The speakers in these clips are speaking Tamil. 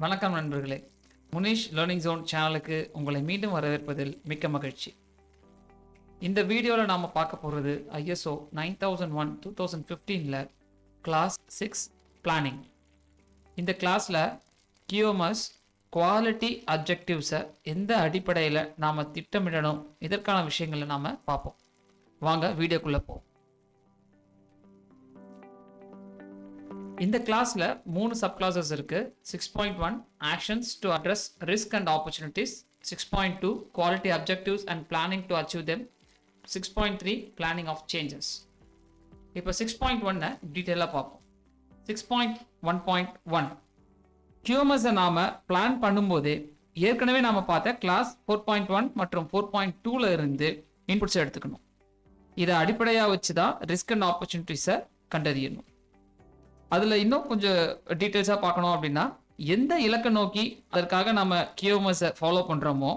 வணக்கம் நண்பர்களே, முனிஷ் லேர்னிங் ஜோன் சேனலுக்கு உங்களை மீண்டும் வரவேற்பதில் மிக்க மகிழ்ச்சி. இந்த வீடியோவில் நாம் பார்க்க போகிறது ISO 9001 2015 கிளாஸ் 6 பிளானிங். இந்த கிளாஸில் QMS குவாலிட்டி அப்ஜெக்டிவ்ஸை எந்த அடிப்படையில் நாம் திட்டமிடணும், இதற்கான விஷயங்களை நாம் பார்ப்போம். வாங்க வீடியோக்குள்ளே போவோம். இந்த கிளாஸில் 3 சப் கிளாஸஸ் இருக்கு. 6.1 actions to address risk and opportunities, 6.2 quality objectives and planning to achieve them, 6.3 planning of changes. இப்போ 6.1 டீட்டெயிலாக பார்ப்போம். 6.1.1 QMS நாம் பிளான் பண்ணும்போதே ஏற்கனவே நாம் பார்த்த கிளாஸ் 4.1 மற்றும் 4.2 இருந்து இன்புட்ஸை எடுத்துக்கணும். இதை அடிப்படையாக வச்சு தான் ரிஸ்க் அண்ட் ஆப்பர்ச்சுனிட்டிஸை கண்டறியணும். அதில் இன்னும் கொஞ்சம் டீட்டெயில்ஸாக பார்க்கணும் அப்படின்னா, எந்த இலக்கை நோக்கி அதற்காக நம்ம QMS-ஐ ஃபாலோ பண்ணுறோமோ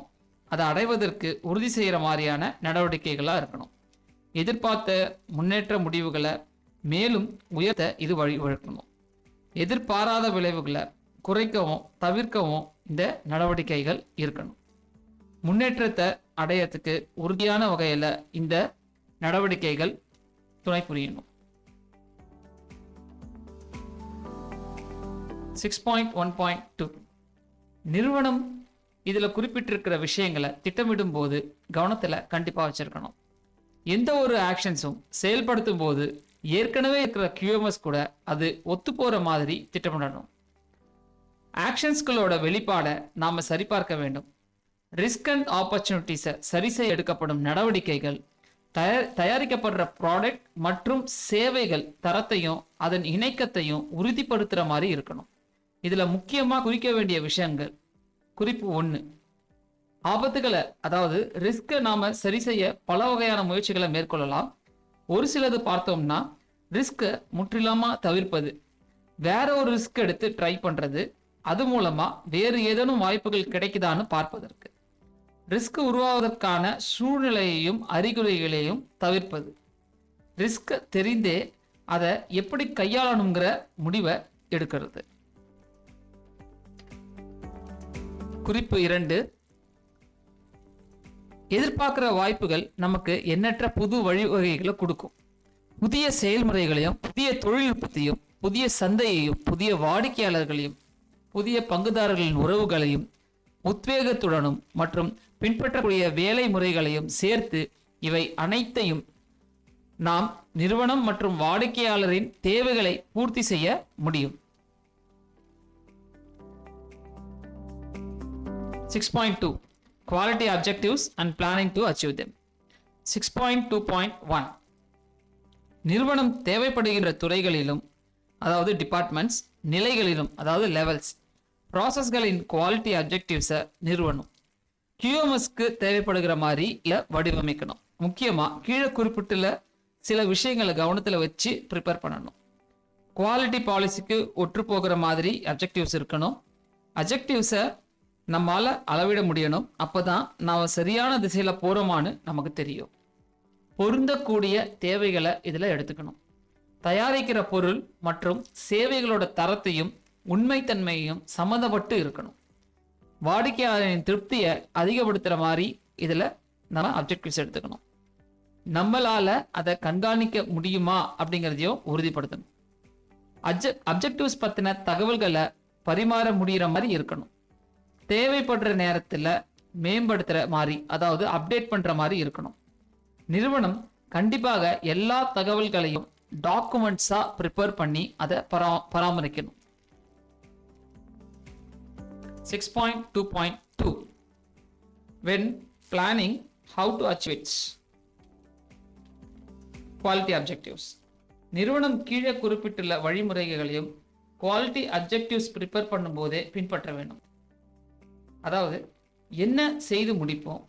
அதை அடைவதற்கு உறுதி செய்கிற மாதிரியான நடவடிக்கைகளாக இருக்கணும். எதிர்பார்த்த முன்னேற்ற முடிவுகளை மேலும் உயர்த்த இது வழிவகுக்கணும். எதிர்பாராத விளைவுகளை குறைக்கவும் தவிர்க்கவும் இந்த நடவடிக்கைகள் இருக்கணும். முன்னேற்றத்தை அடையறதுக்கு உறுதியான வகையில் இந்த நடவடிக்கைகள் துணை புரியணும். 6.1.2 நிறுவனம் இதில் குறிப்பிட்டிருக்கிற விஷயங்களை திட்டமிடும் போது கவனத்தில் கண்டிப்பாக வச்சிருக்கணும். எந்த ஒரு ஆக்ஷன்ஸும் செயல்படுத்தும் போது ஏற்கனவே இருக்கிற QMS கூட அது ஒத்து போகிற மாதிரி திட்டமிடணும். ஆக்ஷன்ஸ்களோட வெளிப்பாடை நாம் சரிபார்க்க வேண்டும். ரிஸ்க் அண்ட் ஆப்பர்ச்சுனிட்டிஸை சரி செய்ய எடுக்கப்படும் நடவடிக்கைகள் தயாரிக்கப்படுற ப்ராடக்ட் மற்றும் சேவைகள் தரத்தையும் அதன் இணக்கத்தையும் உறுதிப்படுத்துகிற மாதிரி இருக்கணும். இதில் முக்கியமாக குறிக்க வேண்டிய விஷயங்கள்: குறிப்பு 1, ஆபத்துகளை அதாவது ரிஸ்கை நாம் சரி செய்ய பல வகையான முயற்சிகளை மேற்கொள்ளலாம். ஒரு சிலது பார்த்தோம்னா ரிஸ்கை முற்றிலுமாக தவிர்ப்பது, வேற ஒரு ரிஸ்க் எடுத்து ட்ரை பண்ணுறது, அது மூலமாக வேறு ஏதேனும் வாய்ப்புகள் கிடைக்குதான்னு பார்ப்பதற்கு, ரிஸ்க் உருவாவதற்கான சூழ்நிலையையும் அறிகுறிகளையும் தவிர்ப்பது, ரிஸ்க் தெரிந்தே அதை எப்படி கையாளணுங்கிற முடிவை எடுக்கிறது. குறிப்பு 2, எதிர்பார்க்கிற வாய்ப்புகள் நமக்கு எண்ணற்ற புது வழிவகைகளை கொடுக்கும். புதிய செயல்முறைகளையும் புதிய தொழில்நுட்பத்தையும் புதிய சந்தையையும் புதிய வாடிக்கையாளர்களையும் புதிய பங்குதாரர்களின் உறவுகளையும் உத்வேகத்துடனும் மற்றும் பின்பற்றக்கூடிய வேலை முறைகளையும் சேர்த்து இவை அனைத்தையும் நாம் நிறுவனம் மற்றும் வாடிக்கையாளரின் தேவைகளை பூர்த்தி செய்ய முடியும். 6.2 quality objectives and planning to achieve them. 6.2.1 நிறுவனம் தேவைப்படுகின்ற துறைகளிலும் அதாவது டிபார்ட்மெண்ட்ஸ், நிலைகளிலும் அதாவது லெவல்ஸ், ப்ராசஸ்களின் குவாலிட்டி அப்ஜெக்டிவ்ஸை நிறுவனம் QMS-க்கு தேவைப்படுகிற மாதிரி வடிவமைக்கணும். முக்கியமாக கீழே குறிப்பிட்டுள்ள சில விஷயங்களை கவனத்தில் வச்சு ப்ரிப்பேர் பண்ணணும். குவாலிட்டி பாலிசிக்கு ஒற்று போகிற மாதிரி அப்ஜெக்டிவ்ஸ் இருக்கணும். அப்ஜெக்டிவ்ஸை நம்மால் அளவிட முடியணும். அப்போ தான் நாம் சரியான திசையில் போகிறோமான்னு நமக்கு தெரியும். பொருந்தக்கூடிய தேவைகளை இதில் எடுத்துக்கணும். தயாரிக்கிற பொருள் மற்றும் சேவைகளோட தரத்தையும் உண்மைத்தன்மையையும் சம்மந்தப்பட்டு இருக்கணும். வாடிக்கையாளரின் திருப்தியை அதிகப்படுத்துகிற மாதிரி இதில் நம்ம அப்ஜெக்டிவ்ஸ் எடுத்துக்கணும். நம்மளால் அதை கண்காணிக்க முடியுமா அப்படிங்கிறதையும் உறுதிப்படுத்தணும். அப்ஜெக்டிவ்ஸ் பற்றின தகவல்களை பரிமாற முடிகிற மாதிரி இருக்கணும். தேவைப்படுற நேரத்தில் மேம்படுத்துகிற மாதிரி அதாவது அப்டேட் பண்ணுற மாதிரி இருக்கணும். நிறுவனம் கண்டிப்பாக எல்லா தகவல்களையும் டாக்குமெண்ட்ஸாக ப்ரிப்பேர் பண்ணி அதை பராமரிக்கணும். 6.2.2 when planning how to achieve its quality objectives. நிறுவனம் கீழே குறிப்பிட்டுள்ள வழிமுறைகளையும் குவாலிட்டி அப்ஜெக்டிவ்ஸ் ப்ரிப்பேர் பண்ணும்போதே பின்பற்ற வேண்டும். அதாவது என்ன செய்து முடிப்போம்,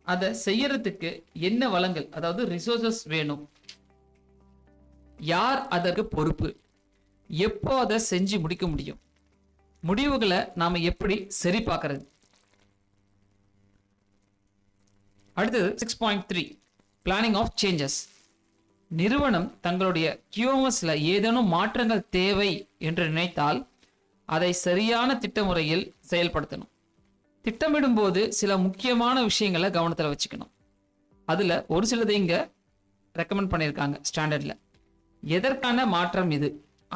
அதை செய்யறதுக்கு என்ன வளங்கள் அதாவது ரிசோர்சஸ் வேணும், யார் அதற்கு பொறுப்பு, எப்போ அதை செஞ்சு முடிக்க முடியும், முடிவுகளை நாம எப்படி சரி பார்க்கறது. அடுத்தது 6.3 பிளானிங் ஆஃப் சேஞ்சஸ். நிறுவனம் தங்களுடைய QMS-ல ஏதேனும் மாற்றங்கள் தேவை என்று நினைத்தால் அதை சரியான திட்ட முறையில் செயல்படுத்தணும். திட்டமிடும்போது சில முக்கியமான விஷயங்களை கவனத்தில் வச்சுக்கணும். அதில் ஒரு சிலதை இங்கே ரெக்கமெண்ட் பண்ணியிருக்காங்க ஸ்டாண்டர்டில். எதற்கான மாற்றம் இது,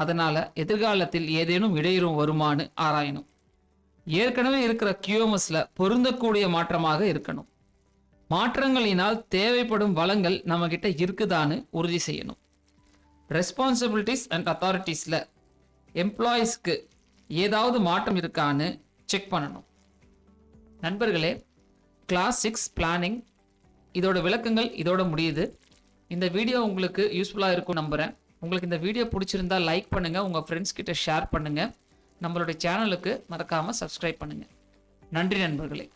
அதனால் எதிர்காலத்தில் ஏதேனும் இடையூறு வருமானு ஆராயணும். ஏற்கனவே இருக்கிற QMSல பொருந்தக்கூடிய மாற்றமாக இருக்கணும். மாற்றங்களினால் தேவைப்படும் வளங்கள் நம்மகிட்ட இருக்குதான்னு உறுதி செய்யணும். ரெஸ்பான்சிபிலிட்டிஸ் அண்ட் அத்தாரிட்டிஸில் எம்ப்ளாயீஸ்க்கு ஏதாவது மாற்றம் இருக்கான்னு செக் பண்ணணும். நண்பர்களே, கிளாஸ் 6 பிளானிங் இதோட விளக்கங்கள் இதோட முடியுது. இந்த வீடியோ உங்களுக்கு யூஸ்ஃபுல்லாக இருக்கும் நம்புகிறேன். உங்களுக்கு இந்த வீடியோ பிடிச்சிருந்தா லைக் பண்ணுங்கள், உங்கள் ஃப்ரெண்ட்ஸ் கிட்ட ஷேர் பண்ணுங்கள். நம்மளுடைய சேனலுக்கு மறக்காமல் சப்ஸ்கிரைப் பண்ணுங்கள். நன்றி நண்பர்களே.